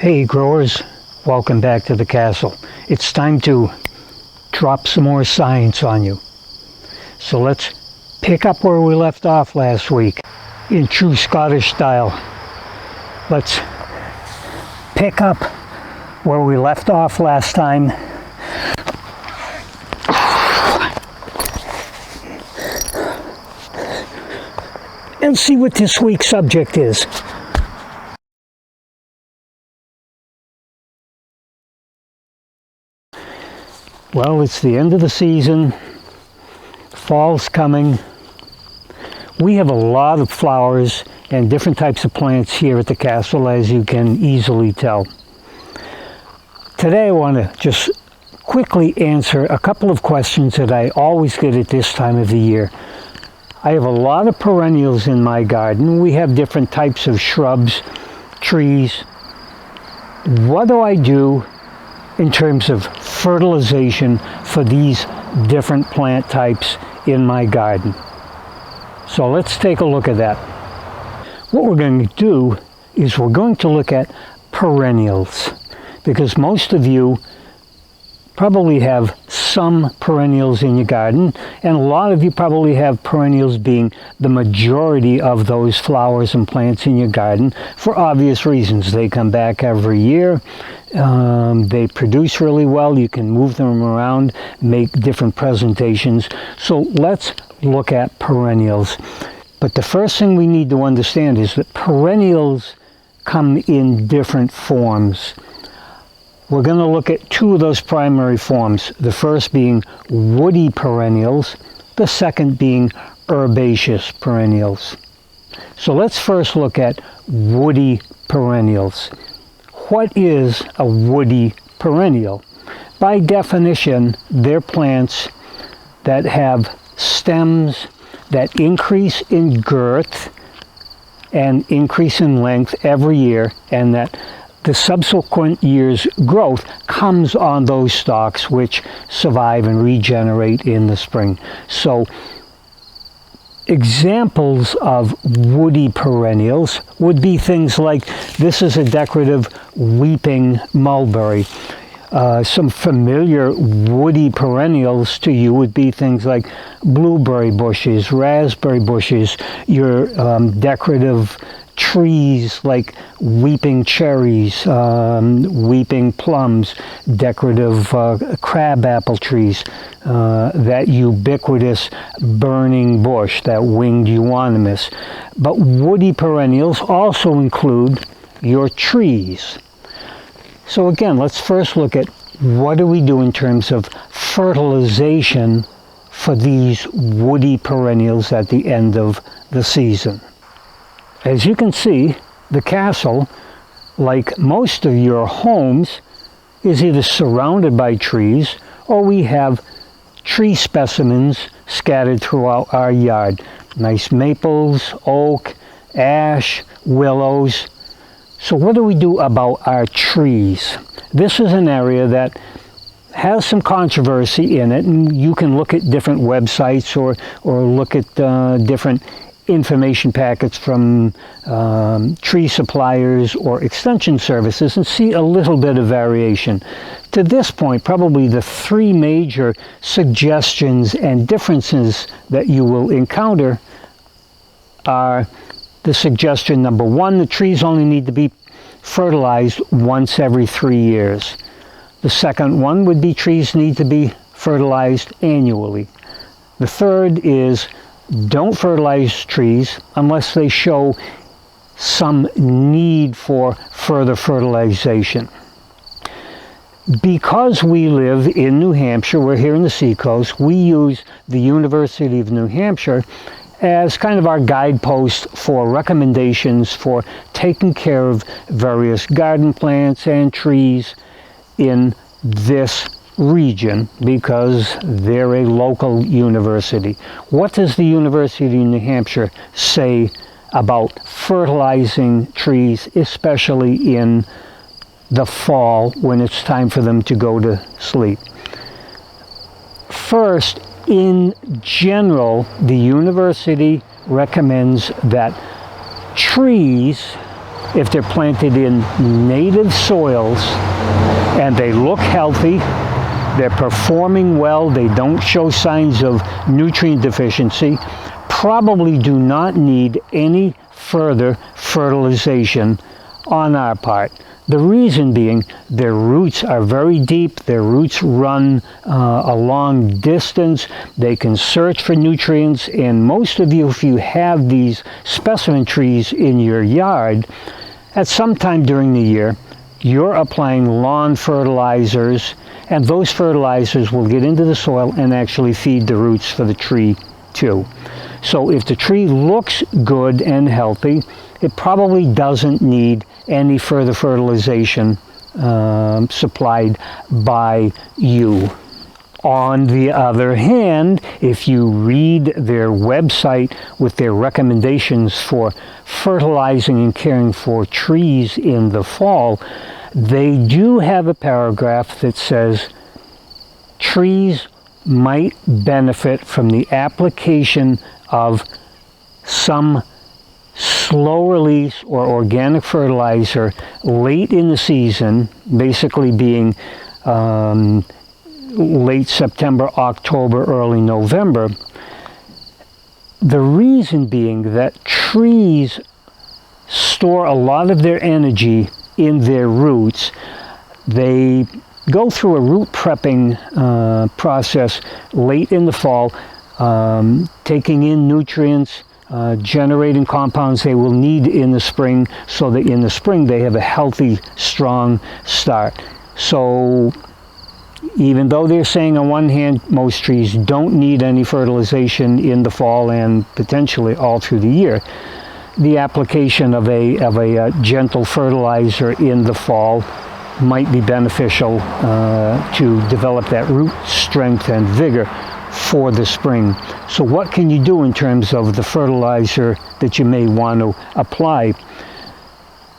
Hey growers, welcome back to the castle. It's time to drop some more science on you. So let's pick up where we left off last week in true Scottish style. Let's pick up where we left off last time. And see what this week's subject is. Well, it's the end of the season, fall's coming. We have a lot of flowers and different types of plants here at the castle, as you can easily tell. Today I want to just quickly answer a couple of questions that I always get at this time of the year. I have a lot of perennials in my garden. We have different types of shrubs, trees. What do I do in terms of fertilization for these different plant types in my garden? So let's take a look at that. What we're going to do is we're going to look at perennials, because most of you probably have some perennials in your garden, and a lot of you probably have perennials being the majority of those flowers and plants in your garden for obvious reasons. They come back every year. They produce really well. You can move them around, make different presentations. So let's look at perennials. But the first thing we need to understand is that perennials come in different forms. We're going to look at two of those primary forms, the first being woody perennials, the second being herbaceous perennials. So let's first look at woody perennials. What is a woody perennial? By definition, they're plants that have stems that increase in girth and increase in length every year, and that the subsequent year's growth comes on those stalks which survive and regenerate in the spring. So examples of woody perennials would be things like, this is a decorative weeping mulberry. Some familiar woody perennials to you would be things like blueberry bushes, raspberry bushes, your decorative trees like weeping cherries, weeping plums, decorative crabapple trees, that ubiquitous burning bush, that winged euonymus. But woody perennials also include your trees. So again, let's first look at what do we do in terms of fertilization for these woody perennials at the end of the season. As you can see, the castle, like most of your homes, is either surrounded by trees or we have tree specimens scattered throughout our yard. Nice maples, oak, ash, willows. So what do we do about our trees? This is an area that has some controversy in it, and you can look at different websites or look at different information packets from tree suppliers or extension services and see a little bit of variation. To this point, probably the three major suggestions and differences that you will encounter are the suggestion number one: the trees only need to be fertilized once every 3 years. The second one would be trees need to be fertilized annually. The third is don't fertilize trees unless they show some need for further fertilization. Because we live in New Hampshire, we're here in the seacoast, we use the University of New Hampshire as kind of our guidepost for recommendations for taking care of various garden plants and trees in this region, because they're a local university. What does the University of New Hampshire say about fertilizing trees, especially in the fall when it's time for them to go to sleep? First, in general, the university recommends that trees if they're planted in native soils and they look healthy, they're performing well, they don't show signs of nutrient deficiency, probably do not need any further fertilization on our part. The reason being, their roots are very deep, their roots run a long distance, they can search for nutrients, and most of you, if you have these specimen trees in your yard, at some time during the year, you're applying lawn fertilizers, and those fertilizers will get into the soil and actually feed the roots for the tree too. So if the tree looks good and healthy, it probably doesn't need any further fertilization supplied by you. On the other hand, if you read their website with their recommendations for fertilizing and caring for trees in the fall, they do have a paragraph that says trees might benefit from the application of some slow release or organic fertilizer late in the season, basically being late September, October, early November. The reason being that trees store a lot of their energy in their roots. They go through a root prepping process late in the fall, taking in nutrients, generating compounds they will need in the spring, so that in the spring they have a healthy, strong start. So even though they're saying on one hand most trees don't need any fertilization in the fall and potentially all through the year, the application of a gentle fertilizer in the fall might be beneficial to develop that root strength and vigor for the spring. So what can you do in terms of the fertilizer that you may want to apply?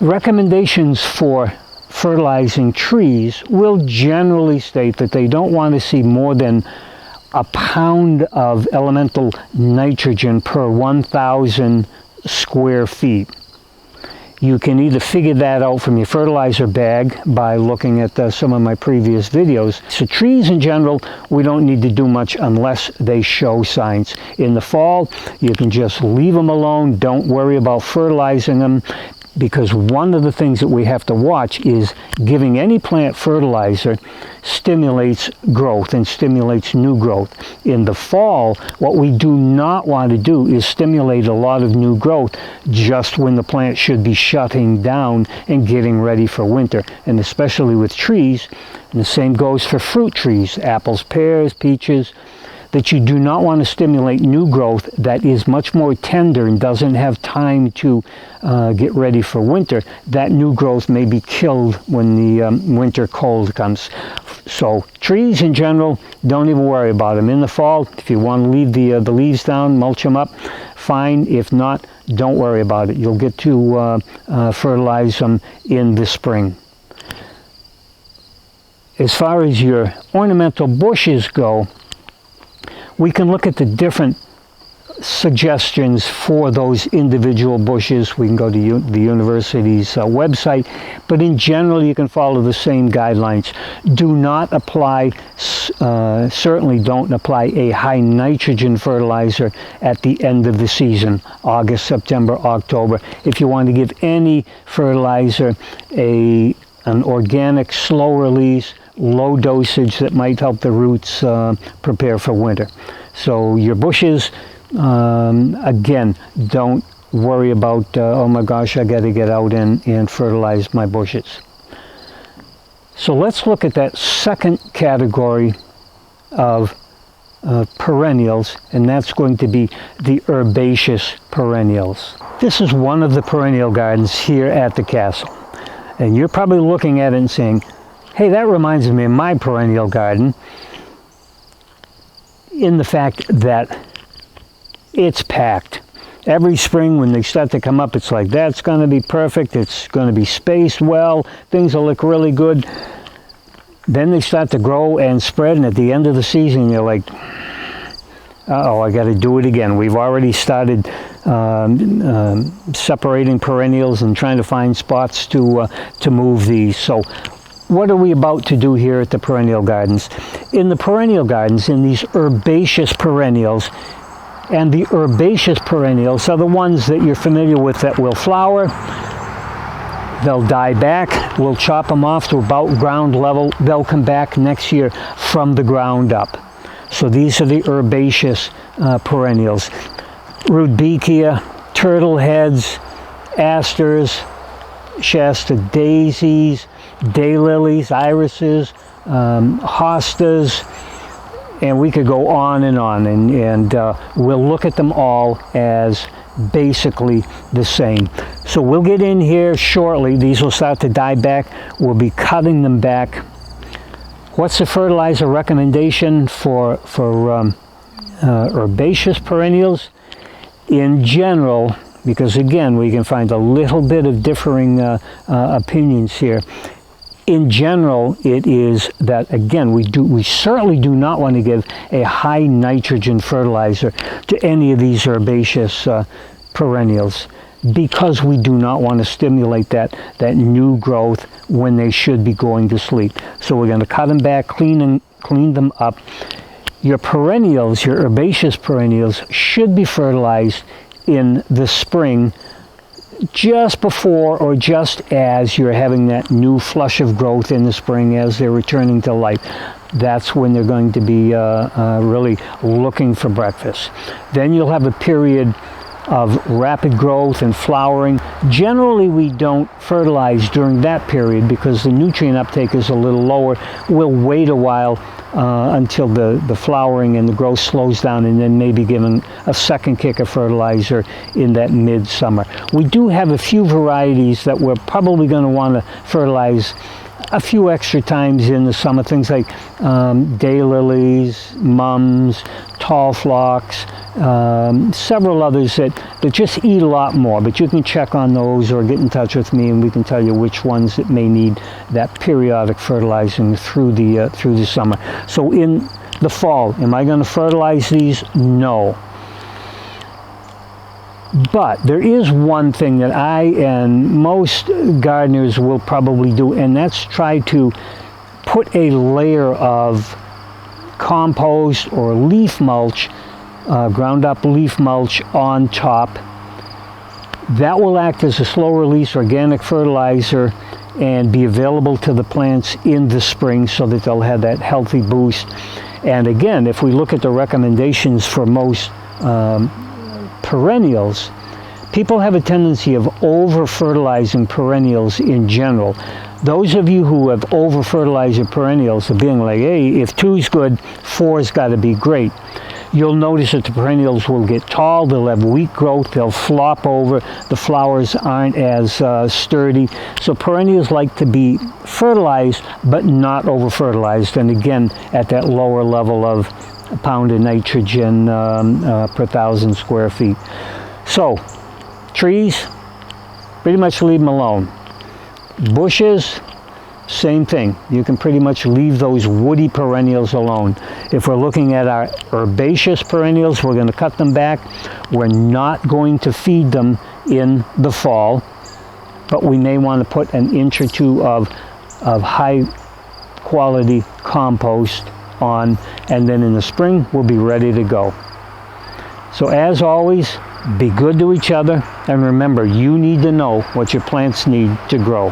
Recommendations for fertilizing trees will generally state that they don't want to see more than a pound of elemental nitrogen per 1,000 square feet. You can either figure that out from your fertilizer bag by looking at some of my previous videos. So trees in general, we don't need to do much unless they show signs. In the fall, you can just leave them alone. Don't worry about fertilizing them, because one of the things that we have to watch is giving any plant fertilizer stimulates growth and stimulates new growth. In the fall, what we do not want to do is stimulate a lot of new growth just when the plant should be shutting down and getting ready for winter. And especially with trees, and the same goes for fruit trees, apples, pears, peaches, that you do not want to stimulate new growth that is much more tender and doesn't have time to get ready for winter. That new growth may be killed when the winter cold comes. So trees in general, don't even worry about them. In the fall, if you want to leave the leaves down, mulch them up, fine. If not, don't worry about it. You'll get to fertilize them in the spring. As far as your ornamental bushes go, we can look at the different suggestions for those individual bushes. We can go to the university's website, but in general you can follow the same guidelines. Do not apply, certainly don't apply a high nitrogen fertilizer at the end of the season, August, September, October. If you want to give any fertilizer an organic, slow release, low dosage that might help the roots prepare for winter. So your bushes, again, don't worry about, oh my gosh, I got to get out and fertilize my bushes. So let's look at that second category of perennials, and that's going to be the herbaceous perennials. This is one of the perennial gardens here at the castle. And you're probably looking at it and saying, hey, that reminds me of my perennial garden, in the fact that it's packed. Every spring when they start to come up, it's like, that's going to be perfect, it's going to be spaced well, things will look really good. Then they start to grow and spread, and at the end of the season, you're like, Uh-oh, I got to do it again. We've already started separating perennials and trying to find spots to move these. So what are we about to do here at the Perennial Gardens? In the Perennial Gardens, in these herbaceous perennials, and the herbaceous perennials are the ones that you're familiar with that will flower, they'll die back, we'll chop them off to about ground level, they'll come back next year from the ground up. So these are the herbaceous perennials. Rudbeckia, turtle heads, asters, Shasta daisies, daylilies, irises, hostas, and we could go on, and we'll look at them all as basically the same. So we'll get in here shortly. These will start to die back. We'll be cutting them back. What's the fertilizer recommendation for herbaceous perennials? In general, because again, we can find a little bit of differing opinions here. In general, it is that, again, we certainly do not want to give a high nitrogen fertilizer to any of these herbaceous perennials, because we do not want to stimulate that new growth when they should be going to sleep. So we're going to cut them back, clean them up. Your perennials, your herbaceous perennials, should be fertilized in the spring, just before or just as you're having that new flush of growth in the spring as they're returning to life. That's when they're going to be really looking for breakfast. Then you'll have a period of rapid growth and flowering. Generally, we don't fertilize during that period because the nutrient uptake is a little lower. We'll wait a while until the flowering and the growth slows down, and then maybe giving a second kick of fertilizer in that midsummer. We do have a few varieties that we're probably going to want to fertilize a few extra times in the summer, things like daylilies, mums, tall phlox, several others that just eat a lot more, but you can check on those or get in touch with me and we can tell you which ones that may need that periodic fertilizing through the summer. So in the fall, am I going to fertilize these? No. But there is one thing that I and most gardeners will probably do, and that's try to put a layer of compost or leaf mulch, ground up leaf mulch on top. That will act as a slow release organic fertilizer and be available to the plants in the spring so that they'll have that healthy boost. And again, if we look at the recommendations for most perennials, people have a tendency of over-fertilizing perennials in general. Those of you who have over-fertilized your perennials are being like, hey, if 2's good, 4's got to be great. You'll notice that the perennials will get tall, they'll have weak growth, they'll flop over, the flowers aren't as sturdy. So perennials like to be fertilized, but not over-fertilized. And again, at that lower level of a pound of nitrogen per 1,000 square feet. So, trees, pretty much leave them alone. Bushes, same thing. You can pretty much leave those woody perennials alone. If we're looking at our herbaceous perennials, we're going to cut them back. We're not going to feed them in the fall, but we may want to put an inch or two of high quality compost on, and then in the spring we'll be ready to go. So as always, be good to each other, and remember, you need to know what your plants need to grow.